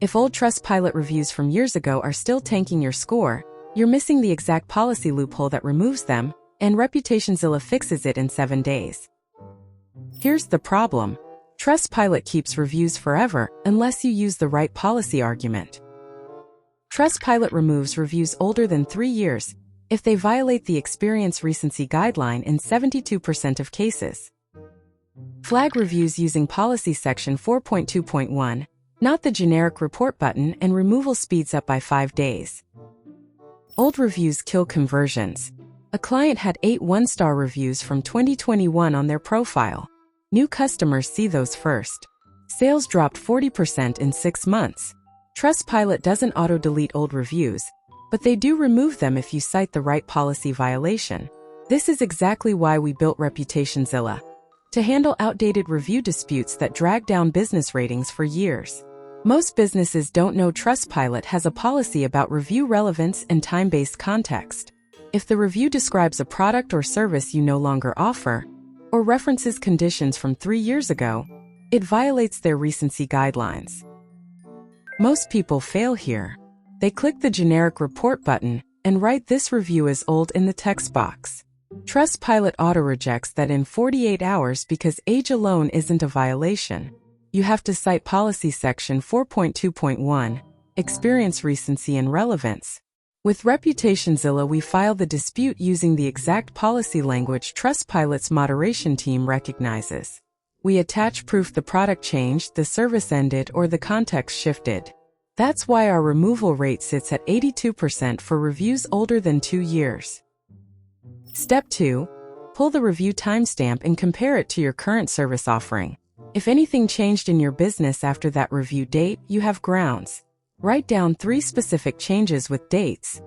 If old Trustpilot reviews from years ago are still tanking your score, you're missing the exact policy loophole that removes them, and ReputationZilla fixes it in 7 days. Here's the problem. Trustpilot keeps reviews forever unless you use the right policy argument. Trustpilot removes reviews older than 3 years if they violate the experience recency guideline in 72% of cases. Flag reviews using policy section 4.2.1, not the generic report button, and removal speeds up by 5 days. Old reviews kill conversions. A client had 8 one-star reviews from 2021 on their profile. New customers see those first. Sales dropped 40% in 6 months. Trustpilot doesn't auto-delete old reviews, but they do remove them if you cite the right policy violation. This is exactly why we built ReputationZilla, to handle outdated review disputes that drag down business ratings for years. Most businesses don't know Trustpilot has a policy about review relevance and time-based context. If the review describes a product or service you no longer offer, or references conditions from 3 years ago, it violates their recency guidelines. Most people fail here. They click the generic report button and write "This review is old" in the text box. Trustpilot auto-rejects that in 48 hours because age alone isn't a violation. You have to cite policy section 4.2.1, experience recency and relevance. With ReputationZilla, we file the dispute using the exact policy language Trustpilot's moderation team recognizes. We attach proof the product changed, the service ended, or the context shifted. That's why our removal rate sits at 82% for reviews older than 2 years. Step 2. Pull the review timestamp and compare it to your current service offering. If anything changed in your business after that review date, you have grounds. Write down 3 specific changes with dates.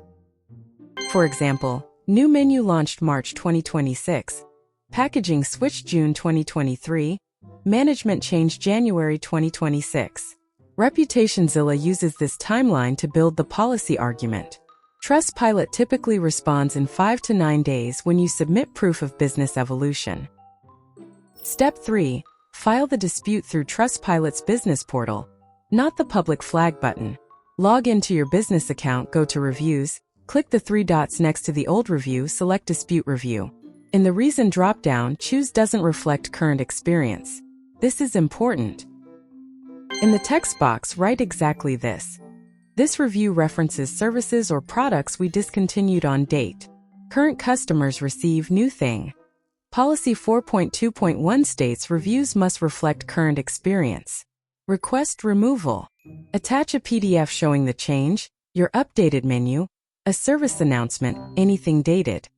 For example, new menu launched March 2026, packaging switched June 2023, management changed January 2026. ReputationZilla uses this timeline to build the policy argument. Trustpilot typically responds in 5 to 9 days when you submit proof of business evolution. Step 3. File the dispute through Trustpilot's business portal, not the public flag button. Log into your business account, go to Reviews, click the 3 dots next to the old review, select Dispute Review. In the Reason dropdown, choose Doesn't Reflect Current Experience. This is important. In the text box, write exactly this. This review references services or products we discontinued on date. Current customers receive new thing. Policy 4.2.1 states reviews must reflect current experience. Request removal. Attach a PDF showing the change, your updated menu, a service announcement, anything dated.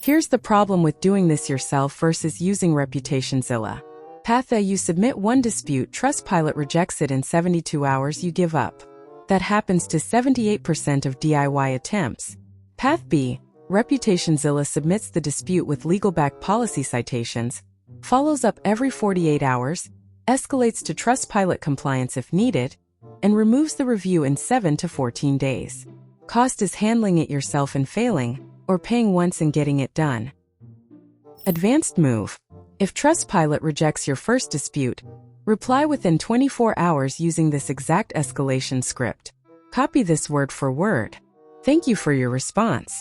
Here's the problem with doing this yourself versus using ReputationZilla. Path A: you submit one dispute, Trustpilot rejects it in 72 hours, you give up. That happens to 78% of DIY attempts. Path B: ReputationZilla submits the dispute with legal-backed policy citations, follows up every 48 hours, escalates to Trustpilot compliance if needed, and removes the review in 7 to 14 days. Cost is handling it yourself and failing, or paying once and getting it done. Advanced move. If Trustpilot rejects your first dispute, reply within 24 hours using this exact escalation script. Copy this word for word. Thank you for your response.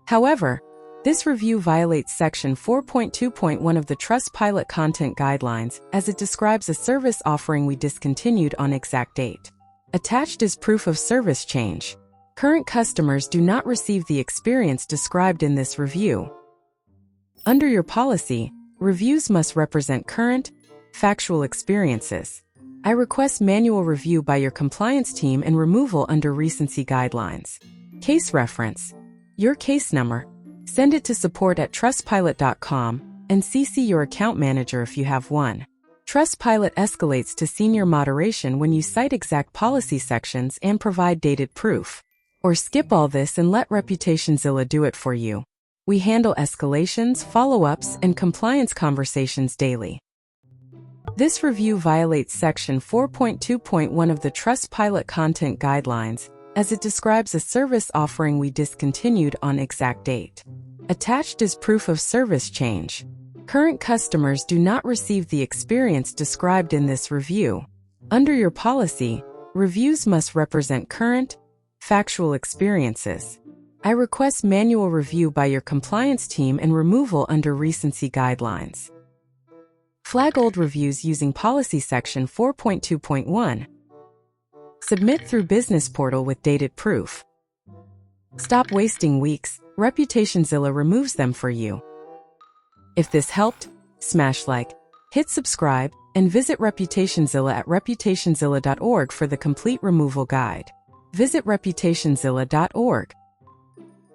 However, this review violates section 4.2.1 of the Trustpilot content guidelines, as it describes a service offering we discontinued on exact date. Attached is proof of service change. Current customers do not receive the experience described in this review. Under your policy, reviews must represent current, factual experiences. I request manual review by your compliance team and removal under recency guidelines. Case reference. Your case number. Send it to support@trustpilot.com and CC your account manager if you have one. Trustpilot escalates to senior moderation when you cite exact policy sections and provide dated proof. Or skip all this and let ReputationZilla do it for you. We handle escalations, follow-ups, and compliance conversations daily. This review violates section 4.2.1 of the Trustpilot content guidelines, as it describes a service offering we discontinued on exact date. Attached is proof of service change. Current customers do not receive the experience described in this review. Under your policy, Reviews must represent current, factual experiences. I request manual review by your compliance team and removal under recency guidelines. Flag old reviews using Policy Section 4.2.1. Submit through Business Portal with dated proof. Stop wasting weeks. ReputationZilla removes them for you. If this helped, smash like, hit subscribe, and visit ReputationZilla at reputationzilla.org for the complete removal guide. Visit reputationzilla.org.